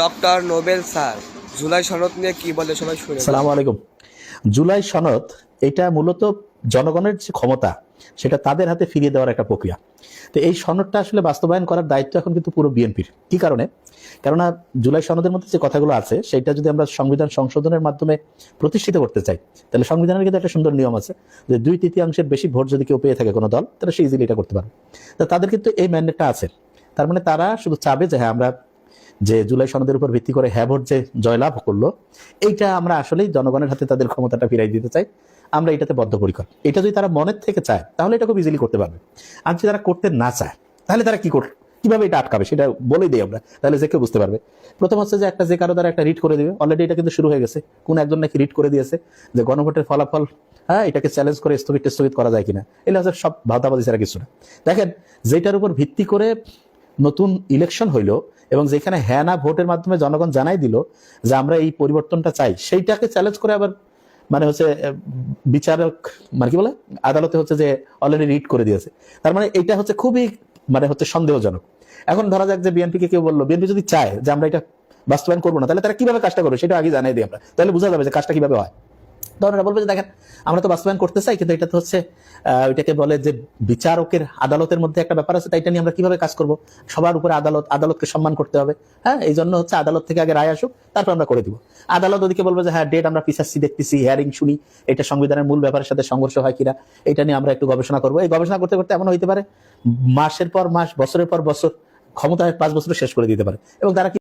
Doctor Nobel sir July সনদ নিয়ে কি বলে সবাই শুনে। আসসালামু আলাইকুম। জুলাই সনদ এটা মূলত জনগণের যে ক্ষমতা সেটা তাদের হাতে ফিরিয়ে দেওয়ার একটা প্রক্রিয়া। তো এই সনদটা আসলে বাস্তবায়ন করার দায়িত্ব এখন কিন্তু পুরো বিএনপির। কি কারণে? কেননা জুলাই সনদের মধ্যে যে কথাগুলো আছে সেটা যদি আমরা সংবিধান সংশোধনের মাধ্যমে প্রতিষ্ঠিত করতে চাই, তাহলে সংবিধানের কিন্তু একটা সুন্দর নিয়ম আছে যে 2/3 বেশি ভোট যদি কেউ পেয়ে থাকে কোনো দল, তাহলে সে ইজিলি এটা করতে পারে। তো তাদের কিন্তু এই ম্যান্ডেটটা আছে। তার মানে তারা শুধু চাবে যে হ্যাঁ, আমরা যে জুলাই সনদের উপর ভিত্তি করে হ্যাঁ ভোট যে জয়লাভ করলো, এইটা আমরা আসলেই জনগণের হাতে তাদের ক্ষমতাটা ফিরাই দিতে চাই, আমরা এটাতে বদ্ধপরিকর। এটা যদি তারা মনের থেকে চায় তাহলে এটা খুব ইজিলি করতে পারবে। আর যদি তারা করতে না চায় তাহলে তারা কি করবে, কিভাবে এটা আটকাবে সেটা বলেই দিই আমরা, তাহলে যে কেউ বুঝতে পারবে। প্রথম হচ্ছে যে যে কারো দ্বারা একটা রিট করে দিবে। অলরেডি এটা কিন্তু শুরু হয়ে গেছে। কোন একজন নাকি রিট করে দিয়েছে যে গণভোটের ফলাফল এটাকে চ্যালেঞ্জ করে স্থগিত করা যায় কিনা। এগুলো হচ্ছে সব ভাওতাবাদী ছাড়া কিছু না। দেখেন, যেটার উপর ভিত্তি করে নতুন ইলেকশন হইলো এবং যেখানে হ্যাঁ না ভোটের মাধ্যমে জনগণ জানাই দিল যে আমরা এই পরিবর্তনটা চাই, সেইটাকে চ্যালেঞ্জ করে আবার মানে হচ্ছে বিচারক মানে কি বলে আদালতে হচ্ছে যে অলরেডি রিট করে দিয়েছে। তার মানে এটা হচ্ছে খুবই মানে হচ্ছে সন্দেহজনক। এখন ধরা যাক যে বিএনপিকে কেউ বললো, বিএনপি যদি চায় যে আমরা এটা বাস্তবায়ন করবো না, তাহলে তারা কিভাবে কাজটা করবে সেটা আগে জানাই দিই আমরা, তাহলে বোঝা যাবে যে কাজটা কিভাবে হয়। তখন বলবে যে দেখেন, আমরা তো বাস্তবায়ন করতে চাই, কিন্তু এটা তো হচ্ছে ওইটাকে বলে যে বিচারকের আদালতের মধ্যে একটা ব্যাপার আছে, তাই এটা নিয়ে আমরা কিভাবে কাজ করব। সবার উপরে আদালতকে সম্মান করতে হবে। এই জন্য হচ্ছে আদালত থেকে আগে রায় আসুক, তারপর আমরা করে দিব। আদালত ওদিকে বলবে যে হ্যাঁ, ডেট আমরা পিছাচ্ছি, দেখতেছি, হিয়ারিং শুনি, এটা সংবিধানের মূল ব্যাপারের সাথে সংঘর্ষ হয় কিনা, এটা নিয়ে আমরা একটু গবেষণা করবো। এই গবেষণা করতে করতে এমন হইতে পারে মাসের পর মাস, বছরের পর বছর, ক্ষমতায় 5 বছর শেষ করে দিতে পারে। এবং তারা